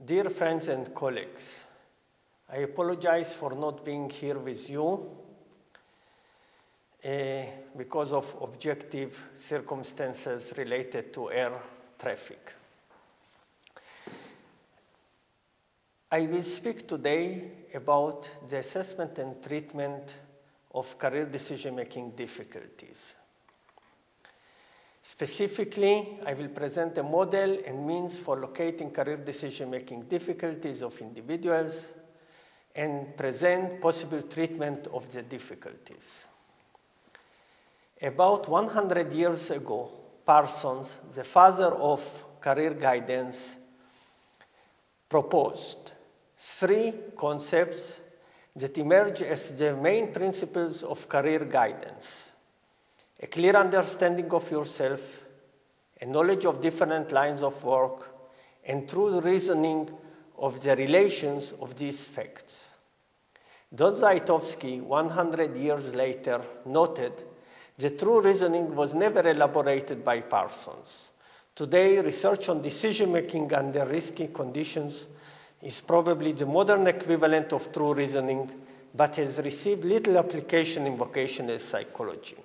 Dear friends and colleagues, I apologize for not being here with you because of objective circumstances related to air traffic. I will speak today about the assessment and treatment of career decision-making difficulties. Specifically, I will present a model and means for locating career decision-making difficulties of individuals and present possible treatment of the difficulties. About 100 years ago, Parsons, the father of career guidance, proposed 3 concepts that emerge as the main principles of career guidance: a clear understanding of yourself, a knowledge of different lines of work, and true reasoning of the relations of these facts. Don Zaitovsky, 100 years later, noted that true reasoning was never elaborated by Parsons. Today, research on decision-making under risky conditions is probably the modern equivalent of true reasoning, but has received little application in vocational psychology.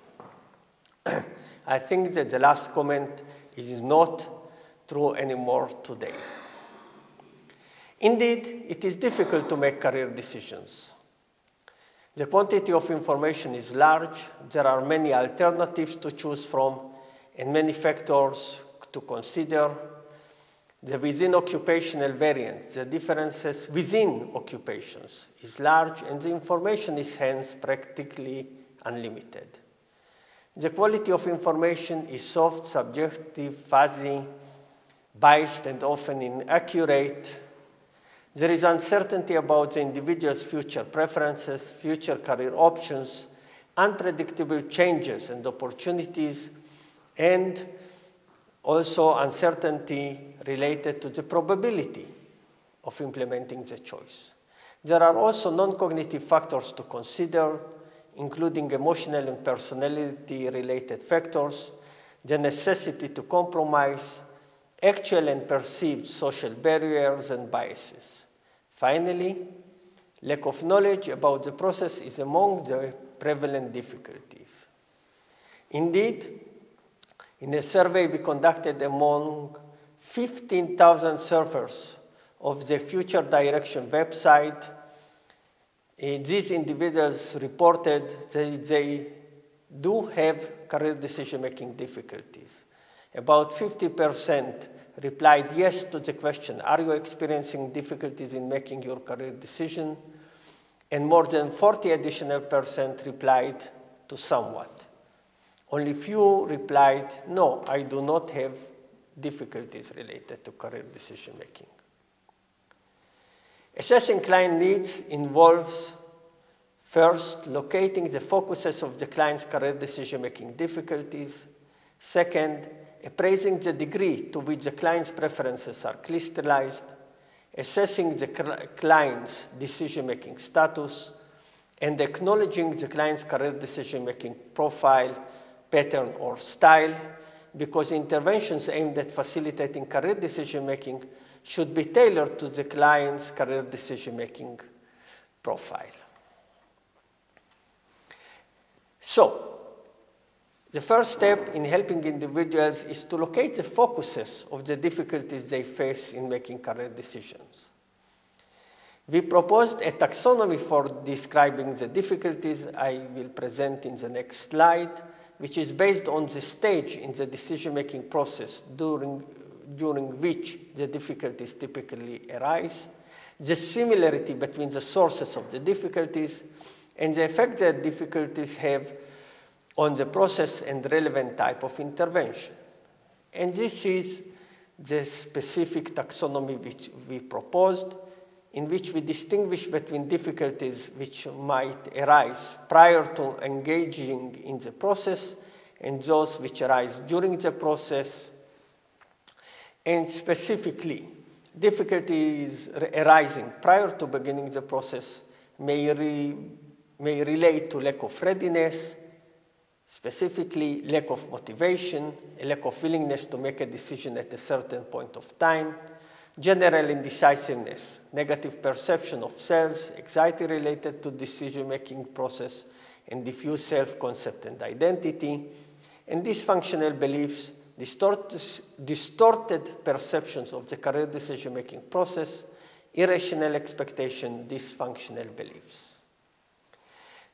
I think that the last comment is not true anymore today. Indeed, it is difficult to make career decisions. The quantity of information is large, there are many alternatives to choose from, and many factors to consider. The within occupational variance, the differences within occupations is large, and the information is hence practically unlimited. The quality of information is soft, subjective, fuzzy, biased, and often inaccurate. There is uncertainty about the individual's future preferences, future career options, unpredictable changes and opportunities, and also uncertainty related to the probability of implementing the choice. There are also non-cognitive factors to consider, including emotional and personality-related factors, the necessity to compromise, actual and perceived social barriers and biases. Finally, lack of knowledge about the process is among the prevalent difficulties. Indeed, in a survey we conducted among 15,000 surfers of the Future Direction website, these individuals reported that they do have career decision-making difficulties. About 50% replied yes to the question, are you experiencing difficulties in making your career decision? And more than 40 additional percent replied to somewhat. Only few replied, no, I do not have difficulties related to career decision-making. Assessing client needs involves, first, locating the focuses of the client's career decision-making difficulties. Second, appraising the degree to which the client's preferences are crystallized, assessing the client's decision-making status, and acknowledging the client's career decision-making profile, pattern, or style, because interventions aimed at facilitating career decision-making should be tailored to the client's career decision-making profile. So, the first step in helping individuals is to locate the focuses of the difficulties they face in making career decisions. We proposed a taxonomy for describing the difficulties I will present in the next slide, which is based on the stage in the decision-making process during which the difficulties typically arise, the similarity between the sources of the difficulties, and the effect that difficulties have on the process and relevant type of intervention. And this is the specific taxonomy which we proposed, in which we distinguish between difficulties which might arise prior to engaging in the process and those which arise during the process. And specifically, difficulties arising prior to beginning the process may relate to lack of readiness, specifically lack of motivation, a lack of willingness to make a decision at a certain point of time, General indecisiveness, negative perception of selves, anxiety related to decision-making process, and diffuse self-concept and identity, and dysfunctional beliefs, distorted perceptions of the career decision-making process, irrational expectation, dysfunctional beliefs.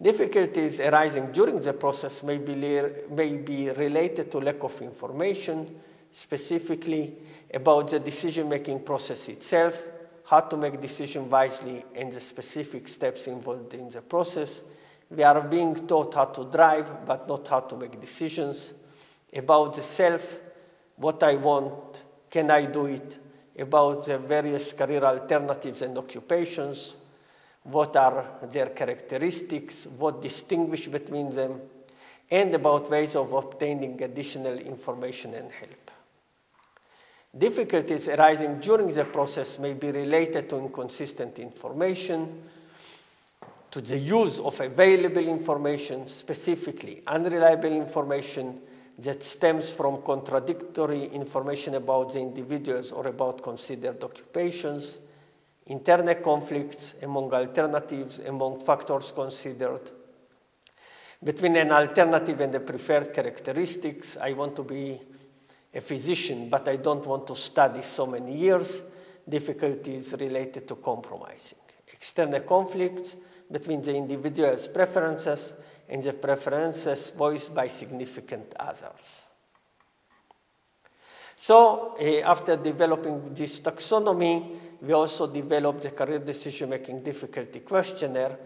Difficulties arising during the process may be related to lack of information, specifically about the decision-making process itself, how to make decisions wisely, and the specific steps involved in the process. We are being taught how to drive, but not how to make decisions. About the self, what I want, can I do it? About the various career alternatives and occupations, what are their characteristics, what distinguish between them, and about ways of obtaining additional information and help. Difficulties arising during the process may be related to inconsistent information, to the use of available information, specifically unreliable information that stems from contradictory information about the individuals or about considered occupations, internal conflicts among alternatives, among factors considered, between an alternative and the preferred characteristics. I want to be a physician, but I don't want to study so many years. Difficulties related to compromising. External conflicts between the individual's preferences and the preferences voiced by significant others. So after developing this taxonomy, we also developed the career decision-making difficulty questionnaire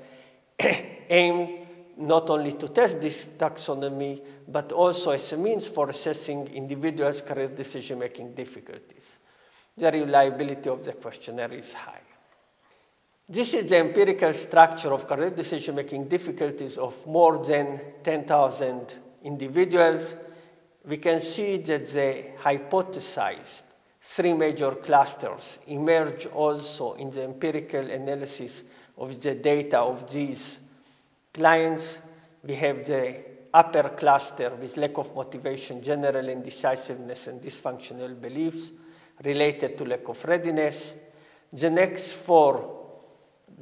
aimed not only to test this taxonomy, but also as a means for assessing individuals' career decision-making difficulties. The reliability of the questionnaire is high. This is the empirical structure of career decision-making difficulties of more than 10,000 individuals. We can see that the hypothesized three major clusters emerge also in the empirical analysis of the data of these clients. We have the upper cluster with lack of motivation, general indecisiveness, and dysfunctional beliefs related to lack of readiness. The next four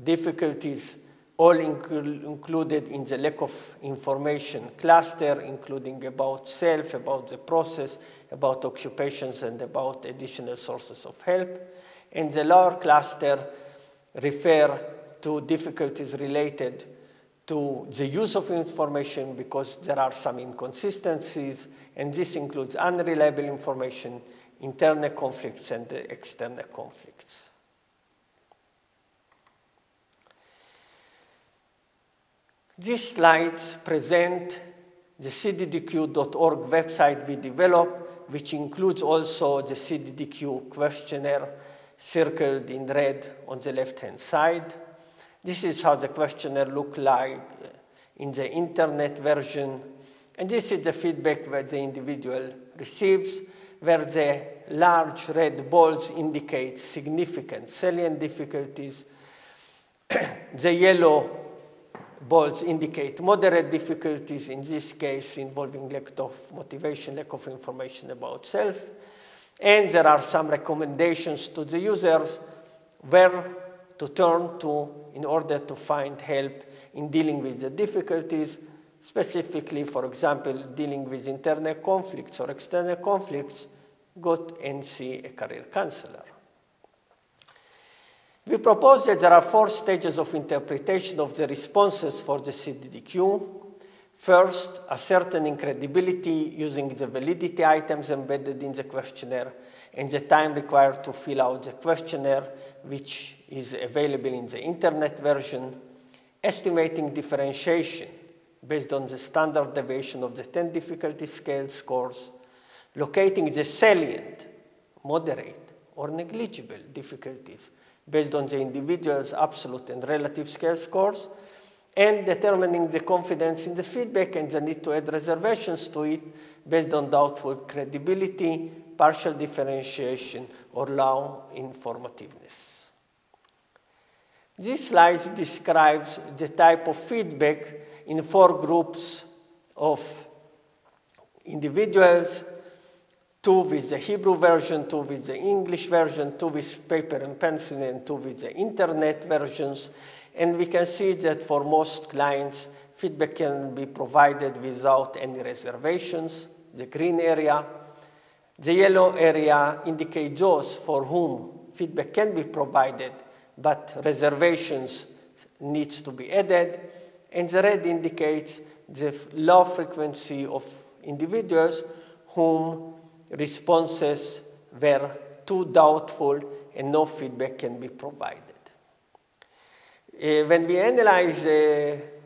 difficulties all included in the lack of information cluster, including about self, about the process, about occupations, and about additional sources of help. And the lower cluster refer to difficulties related to the use of information because there are some inconsistencies, and this includes unreliable information, internal conflicts, and external conflicts. These slides present the cddq.org website we developed, which includes also the CDDQ questionnaire circled in red on the left-hand side. This is how the questionnaire looks like in the internet version, and this is the feedback that the individual receives, where the large red balls indicate significant salient difficulties. The yellow balls indicate moderate difficulties, in this case involving lack of motivation, lack of information about self. And there are some recommendations to the users where to turn to in order to find help in dealing with the difficulties, specifically, for example, dealing with internal conflicts or external conflicts, go and see a career counselor. We propose that there are four stages of interpretation of the responses for the CDDQ. First, ascertaining credibility using the validity items embedded in the questionnaire and the time required to fill out the questionnaire, which is available in the internet version. Estimating differentiation based on the standard deviation of the 10 difficulty scale scores. Locating the salient, moderate, or negligible difficulties based on the individual's absolute and relative scale scores, and determining the confidence in the feedback and the need to add reservations to it based on doubtful credibility, partial differentiation, or low informativeness. This slide describes the type of feedback in four groups of individuals. 2 with the Hebrew version, 2 with the English version, 2 with paper and pencil, and 2 with the internet versions. And we can see that for most clients, feedback can be provided without any reservations, the green area. The yellow area indicates those for whom feedback can be provided, but reservations needs to be added. And the red indicates the low frequency of individuals whom responses were too doubtful and no feedback can be provided. When we analyze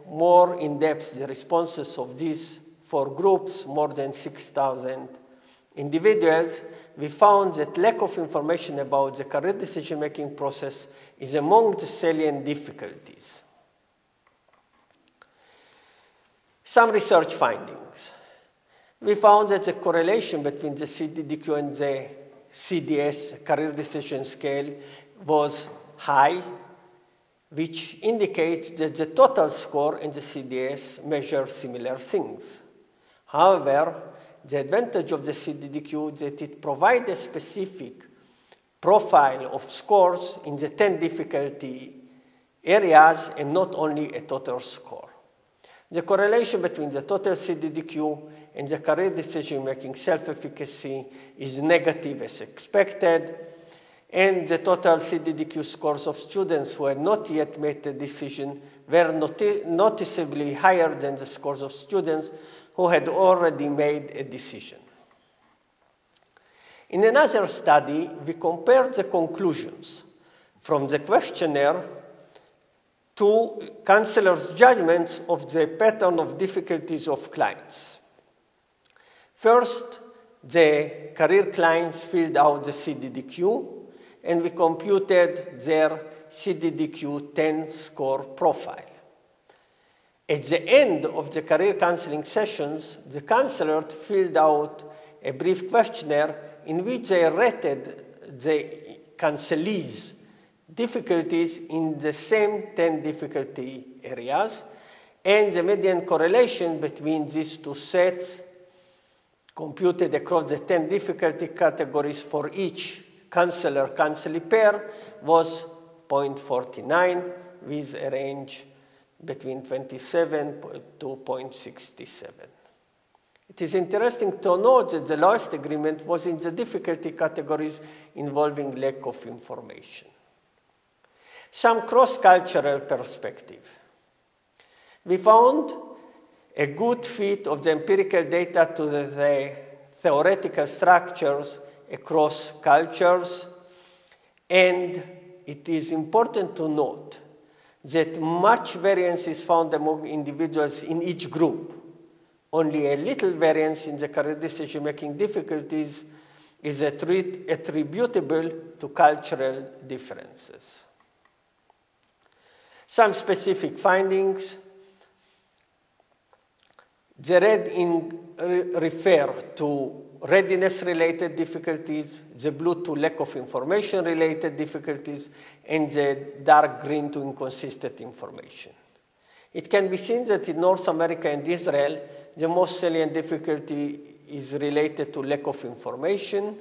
more in depth the responses of these 4 groups, more than 6,000 individuals, we found that lack of information about the career decision-making process is among the salient difficulties. Some research findings. We found that the correlation between the CDDQ and the CDS, career decision scale, was high, which indicates that the total score and the CDS measure similar things. However, the advantage of the CDDQ is that it provides a specific profile of scores in the 10 difficulty areas and not only a total score. The correlation between the total CDDQ and the career decision-making self-efficacy is negative as expected, and the total CDDQ scores of students who had not yet made a decision were noticeably higher than the scores of students who had already made a decision. In another study, we compared the conclusions from the questionnaire to counselors' judgments of the pattern of difficulties of clients. First, the career clients filled out the CDDQ, and we computed their CDDQ 10 score profile. At the end of the career counseling sessions, the counselor filled out a brief questionnaire in which they rated the counselees' difficulties in the same 10 difficulty areas, and the median correlation between these 2 sets computed across the 10 difficulty categories for each counselor-counselee pair was 0.49 with a range between 27 to 0.67. It is interesting to note that the lowest agreement was in the difficulty categories involving lack of information. Some cross-cultural perspective. We found a good fit of the empirical data to the theoretical structures across cultures, and it is important to note that much variance is found among individuals in each group. Only a little variance in the career decision-making difficulties is attributable to cultural differences. Some specific findings. The red refer to readiness-related difficulties, the blue to lack of information-related difficulties, and the dark green to inconsistent information. It can be seen that in North America and Israel, the most salient difficulty is related to lack of information,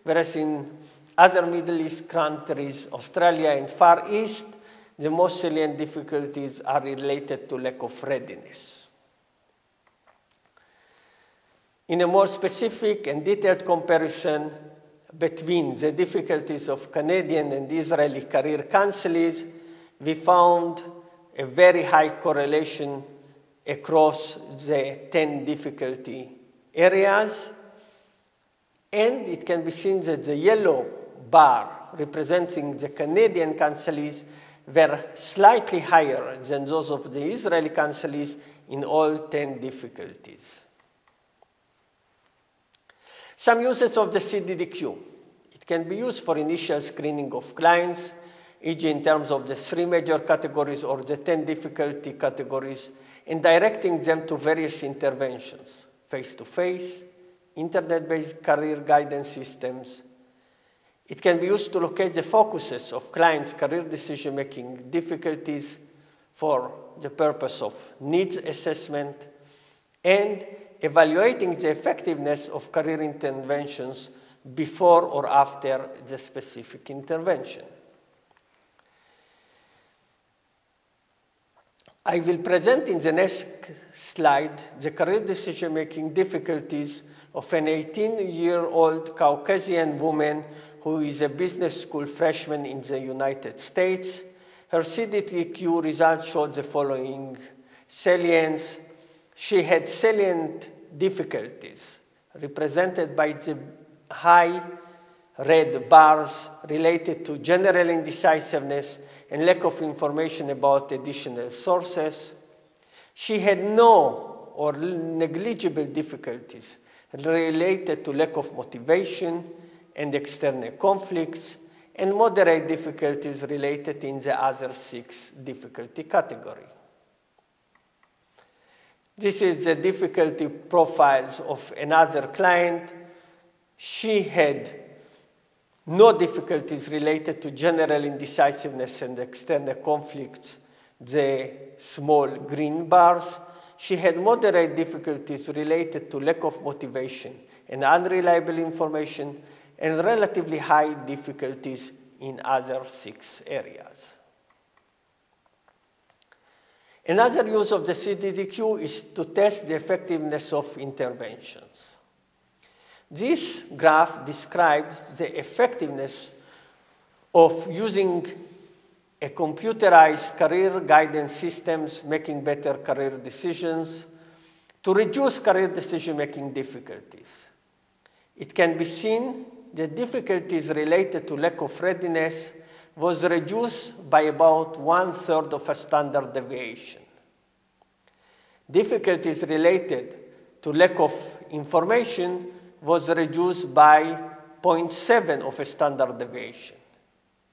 whereas in other Middle East countries, Australia and Far East, the most salient difficulties are related to lack of readiness. In a more specific and detailed comparison between the difficulties of Canadian and Israeli career counselees, we found a very high correlation across the 10 difficulty areas. And it can be seen that the yellow bar representing the Canadian counselees were slightly higher than those of the Israeli counselees in all 10 difficulties. Some uses of the CDDQ. It can be used for initial screening of clients, e.g. in terms of the 3 major categories or the 10 difficulty categories, and directing them to various interventions, face-to-face, internet-based career guidance systems. It can be used to locate the focuses of clients' career decision-making difficulties for the purpose of needs assessment, and evaluating the effectiveness of career interventions before or after the specific intervention. I will present in the next slide the career decision-making difficulties of an 18-year-old Caucasian woman who is a business school freshman in the United States. Her CDQ results showed the following salience. She had salient difficulties represented by the high red bars related to general indecisiveness and lack of information about additional sources. She had no or negligible difficulties related to lack of motivation and external conflicts, and moderate difficulties related in the other 6 difficulty category. This is the difficulty profiles of another client. She had no difficulties related to general indecisiveness and external conflicts, the small green bars. She had moderate difficulties related to lack of motivation and unreliable information, and relatively high difficulties in other 6 areas. Another use of the CDDQ is to test the effectiveness of interventions. This graph describes the effectiveness of using a computerized career guidance systems, making better career decisions, to reduce career decision-making difficulties. It can be seen that difficulties related to lack of readiness was reduced by about 1/3 of a standard deviation. Difficulties related to lack of information was reduced by 0.7 of a standard deviation.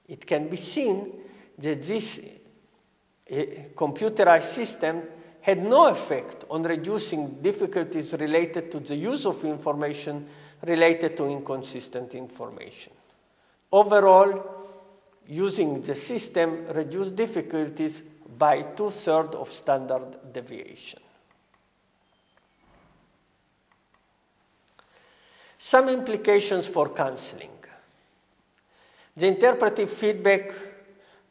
It can be seen that this computerized system had no effect on reducing difficulties related to the use of information related to inconsistent information. Overall, using the system reduced difficulties by 2/3 of standard deviation. Some implications for counseling. The interpretive feedback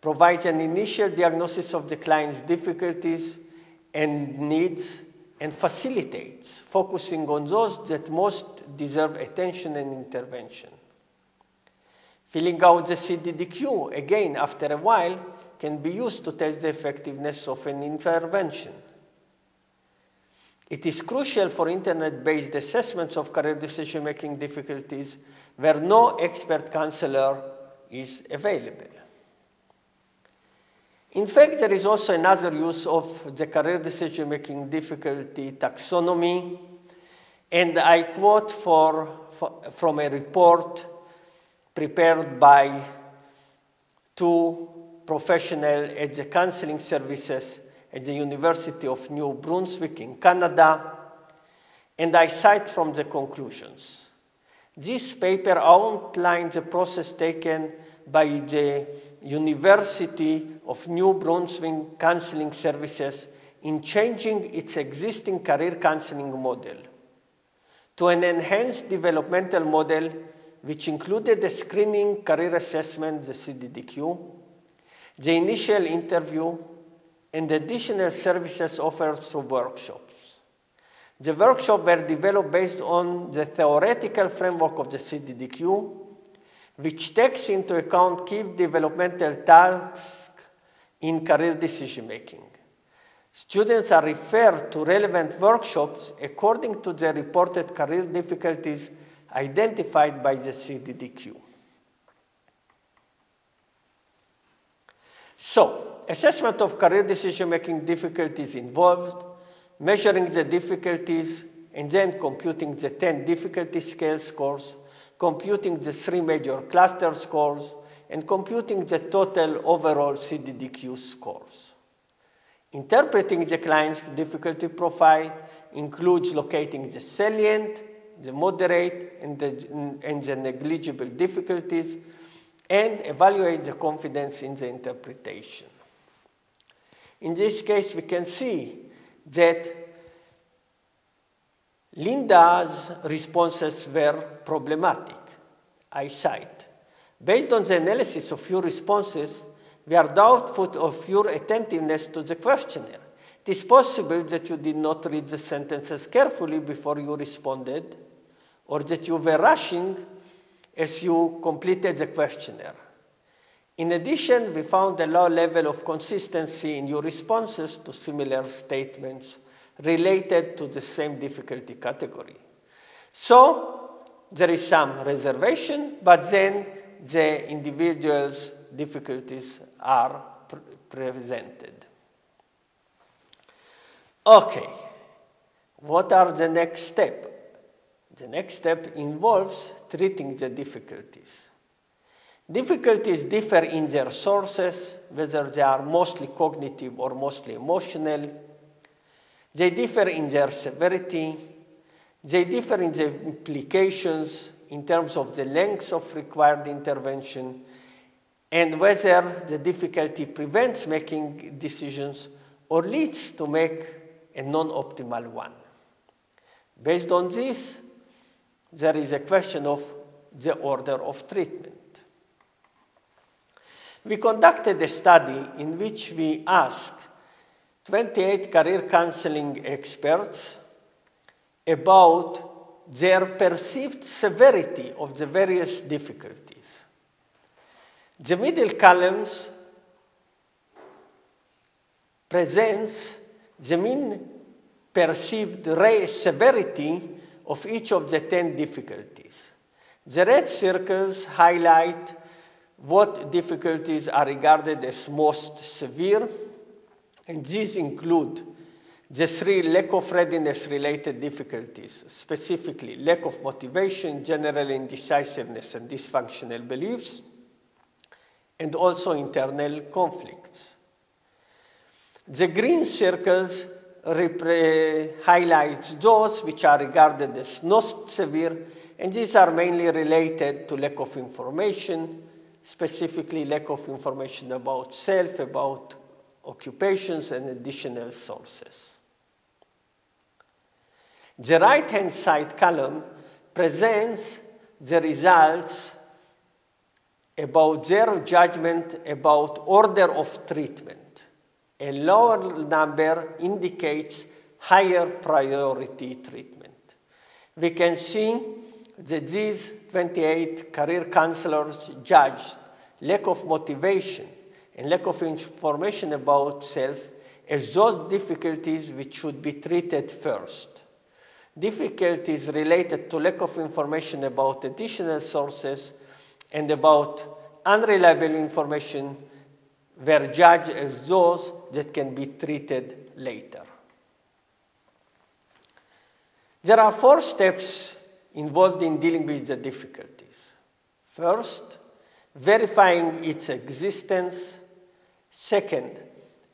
provides an initial diagnosis of the client's difficulties and needs and facilitates focusing on those that most deserve attention and intervention. Filling out the CDDQ, again, after a while, can be used to test the effectiveness of an intervention. It is crucial for internet-based assessments of career decision-making difficulties where no expert counselor is available. In fact, there is also another use of the career decision-making difficulty taxonomy, and I quote from a report prepared by 2 professionals at the counseling services at the University of New Brunswick in Canada, and I cite from the conclusions. This paper outlines the process taken by the University of New Brunswick Counseling Services in changing its existing career counseling model to an enhanced developmental model which included the screening career assessment, the CDDQ, the initial interview, and additional services offered through workshops. The workshops were developed based on the theoretical framework of the CDDQ, which takes into account key developmental tasks in career decision-making. Students are referred to relevant workshops according to the reported career difficulties identified by the CDDQ. So, assessment of career decision-making difficulties involved measuring the difficulties and then computing the 10 difficulty scale scores, computing the 3 major cluster scores, and computing the total overall CDDQ scores. Interpreting the client's difficulty profile includes locating the salient, the moderate, and the negligible difficulties, and evaluate the confidence in the interpretation. In this case, we can see that Linda's responses were problematic, I cite. Based on the analysis of your responses, we are doubtful of your attentiveness to the questionnaire. It is possible that you did not read the sentences carefully before you responded, or that you were rushing as you completed the questionnaire. In addition, we found a low level of consistency in your responses to similar statements related to the same difficulty category. So there is some reservation, but then the individual's difficulties are presented. Okay, what are the next steps? The next step involves treating the difficulties. Difficulties differ in their sources, whether they are mostly cognitive or mostly emotional. They differ in their severity. They differ in the implications in terms of the length of required intervention and whether the difficulty prevents making decisions or leads to make a non-optimal one. Based on this, there is a question of the order of treatment. We conducted a study in which we asked 28 career counseling experts about their perceived severity of the various difficulties. The middle columns presents the mean perceived severity of each of the 10 difficulties. The red circles highlight what difficulties are regarded as most severe, and these include the 3 lack of readiness related difficulties, specifically lack of motivation, general indecisiveness, and dysfunctional beliefs, and also internal conflicts. The green circles highlight those which are regarded as not severe, and these are mainly related to lack of information, specifically lack of information about self, about occupations, and additional sources. The right-hand side column presents the results about their judgment about order of treatment. A lower number indicates higher priority treatment. We can see that these 28 career counselors judged lack of motivation and lack of information about self as those difficulties which should be treated first. Difficulties related to lack of information about additional sources and about unreliable information were judged as those that can be treated later. There are 4 steps involved in dealing with the difficulties. First, verifying its existence. Second,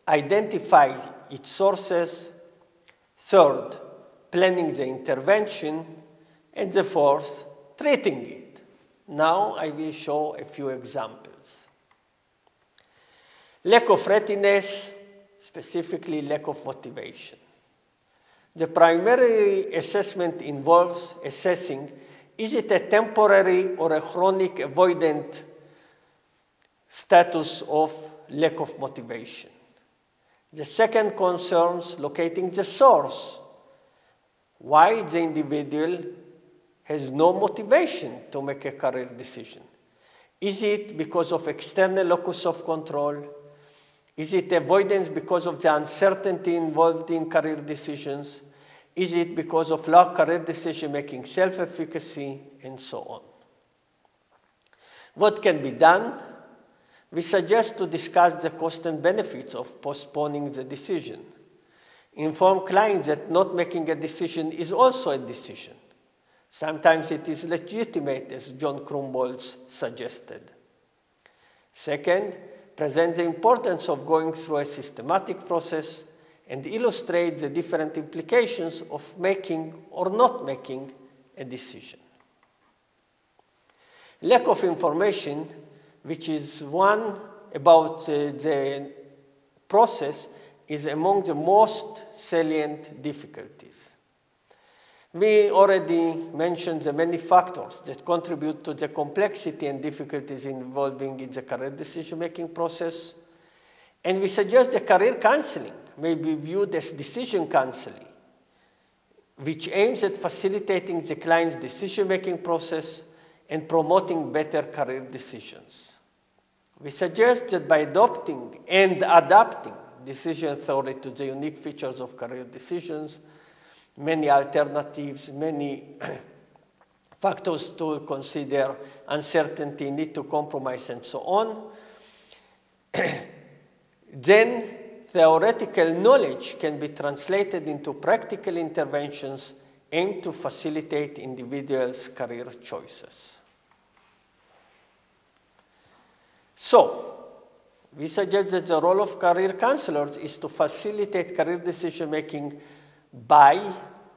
identify its sources. Third, planning the intervention. And the fourth, treating it. Now I will show a few examples. Lack of readiness, specifically lack of motivation. The primary assessment involves assessing, is it a temporary or a chronic avoidant status of lack of motivation? The second concerns locating the source. Why the individual has no motivation to make a career decision? Is it because of external locus of control? Is it avoidance because of the uncertainty involved in career decisions? Is it because of low career decision-making, self-efficacy, and so on? What can be done? We suggest to discuss the cost and benefits of postponing the decision. Inform clients that not making a decision is also a decision. Sometimes it is legitimate, as John Krumbolz suggested. Second, present the importance of going through a systematic process and illustrate the different implications of making or not making a decision. Lack of information, which is one about the process, is among the most salient difficulties. We already mentioned the many factors that contribute to the complexity and difficulties involving in the career decision-making process. And we suggest that career counseling may be viewed as decision counseling, which aims at facilitating the client's decision-making process and promoting better career decisions. We suggest that by adopting and adapting decision theory to the unique features of career decisions, many alternatives, many factors to consider, uncertainty, need to compromise, and so on, then theoretical knowledge can be translated into practical interventions aimed to facilitate individuals' career choices. So, we suggest that the role of career counselors is to facilitate career decision-making by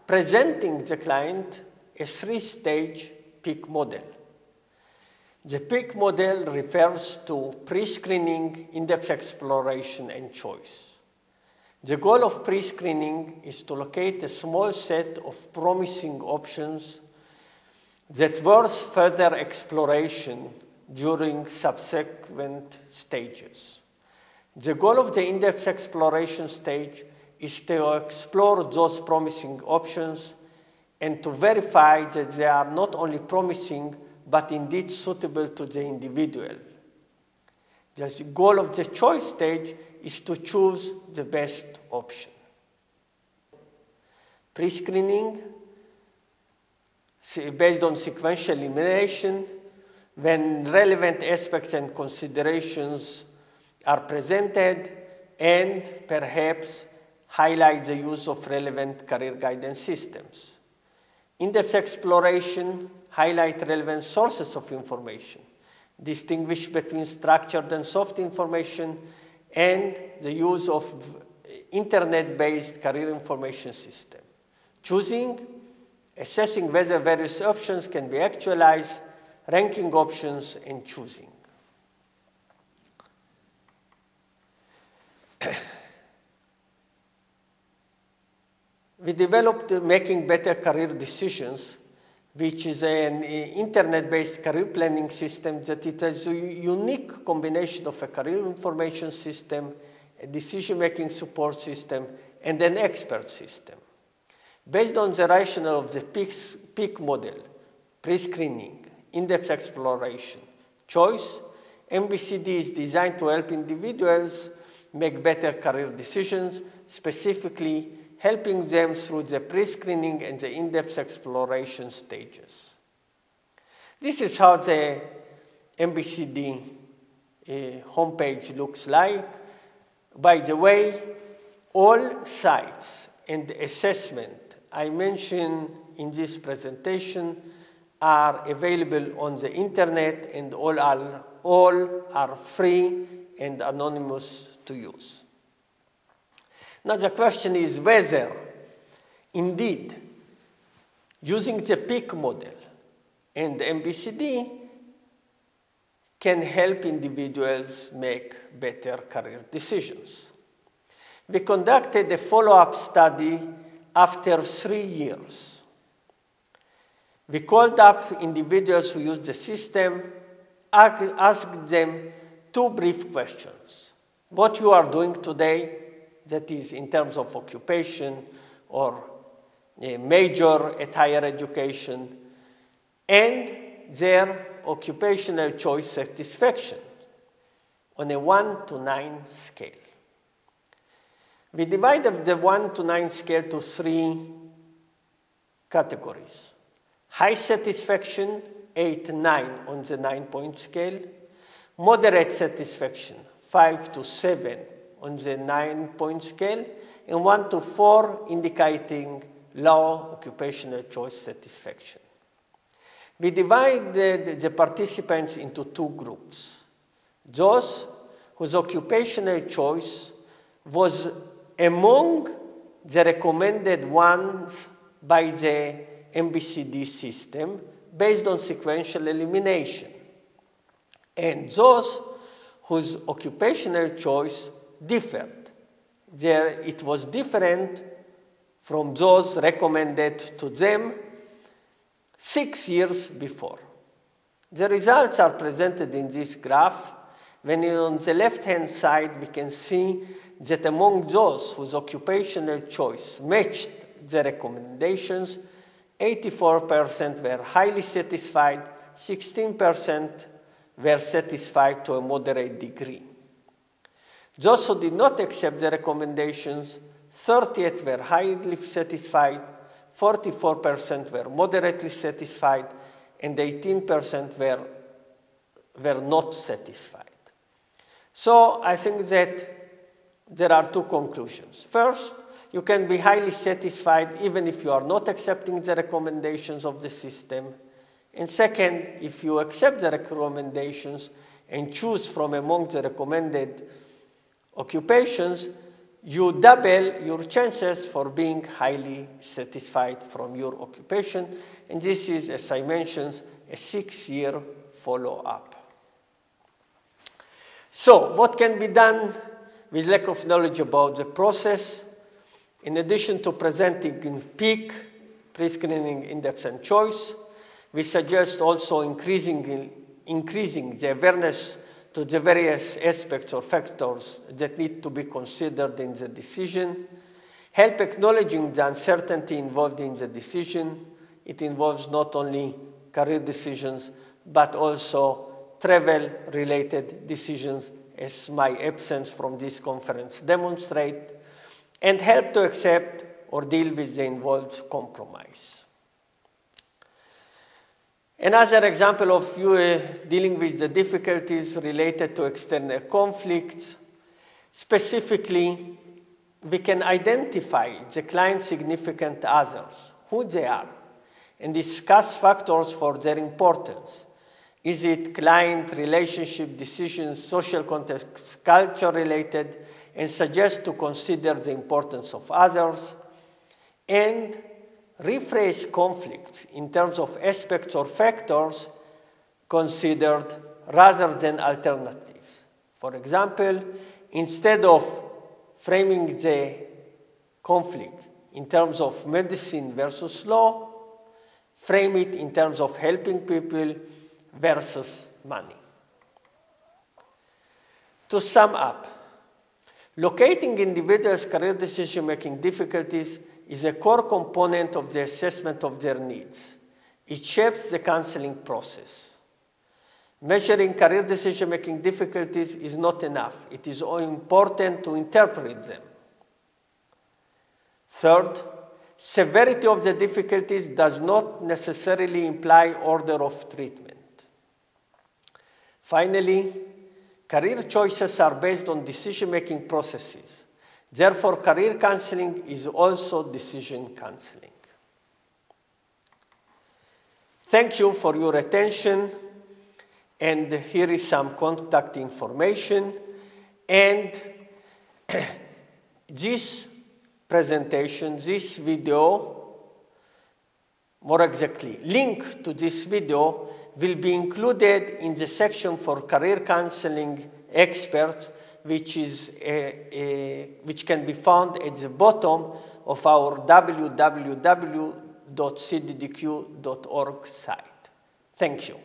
presenting the client a three-stage peak model. The peak model refers to pre-screening, in-depth exploration, and choice. The goal of pre-screening is to locate a small set of promising options that worth further exploration during subsequent stages. The goal of the in-depth exploration stage is to explore those promising options and to verify that they are not only promising, but indeed suitable to the individual. The goal of the choice stage is to choose the best option. Pre-screening, based on sequential elimination, when relevant aspects and considerations are presented, and perhaps highlight the use of relevant career guidance systems. In-depth exploration highlight relevant sources of information, distinguish between structured and soft information, and the use of internet-based career information system. Choosing, assessing whether various options can be actualized, ranking options, and choosing. We developed Making Better Career Decisions, which is an internet-based career planning system that it has a unique combination of a career information system, a decision-making support system, and an expert system. Based on the rationale of the peak model, pre-screening, in-depth exploration, choice, MBCD is designed to help individuals make better career decisions, specifically helping them through the pre-screening and the in-depth exploration stages. This is how the MBCD homepage looks like. By the way, all sites and assessment I mentioned in this presentation are available on the internet, and all are free and anonymous to use. Now the question is whether, indeed, using the peak model and MBCD can help individuals make better career decisions. We conducted a follow-up study after 3 years. We called up individuals who used the system, asked them 2 brief questions. What you are doing today, that is in terms of occupation or a major at higher education, and their occupational choice satisfaction on a 1 to 9 scale. We divided the 1 to 9 scale to 3 categories. High satisfaction, 8 to 9 on the 9-point scale. Moderate satisfaction, 5 to 7 on the 9-point scale, and 1 to 4 indicating low occupational choice satisfaction. We divided the participants into 2 groups. Those whose occupational choice was among the recommended ones by the MBCD system based on sequential elimination, and those whose occupational choice differed. It was different from those recommended to them 6 years before. The results are presented in this graph. When on the left-hand side, we can see that among those whose occupational choice matched the recommendations, 84% were highly satisfied, 16% were satisfied to a moderate degree. Those who did not accept the recommendations, 38 were highly satisfied, 44% were moderately satisfied, and 18% were not satisfied. So I think that there are two conclusions. First, you can be highly satisfied even if you are not accepting the recommendations of the system. And second, if you accept the recommendations and choose from among the recommended occupations, you double your chances for being highly satisfied from your occupation. And this is, as I mentioned, a 6-year follow-up. So what can be done with lack of knowledge about the process? In addition to presenting in peak, pre-screening, in-depth, and choice, we suggest also increasing the awareness to the various aspects or factors that need to be considered in the decision, help acknowledging the uncertainty involved in the decision. It involves not only career decisions, but also travel-related decisions, as my absence from this conference demonstrate, and help to accept or deal with the involved compromise. Another example of you dealing with the difficulties related to external conflicts, specifically, we can identify the client's significant others, who they are, and discuss factors for their importance. Is it client relationship decisions, social context, culture related, and suggest to consider the importance of others, and rephrase conflicts in terms of aspects or factors considered rather than alternatives. For example, instead of framing the conflict in terms of medicine versus law, frame it in terms of helping people versus money. To sum up, locating individuals' career decision-making difficulties is a core component of the assessment of their needs. It shapes the counseling process. Measuring career decision-making difficulties is not enough. It is important to interpret them. Third, severity of the difficulties does not necessarily imply order of treatment. Finally, career choices are based on decision-making processes. Therefore, career counseling is also decision counseling. Thank you for your attention, and here is some contact information. And this presentation, this video, more exactly, link to this video will be included in the section for career counseling experts, which can be found at the bottom of our www.cddq.org site. Thank you.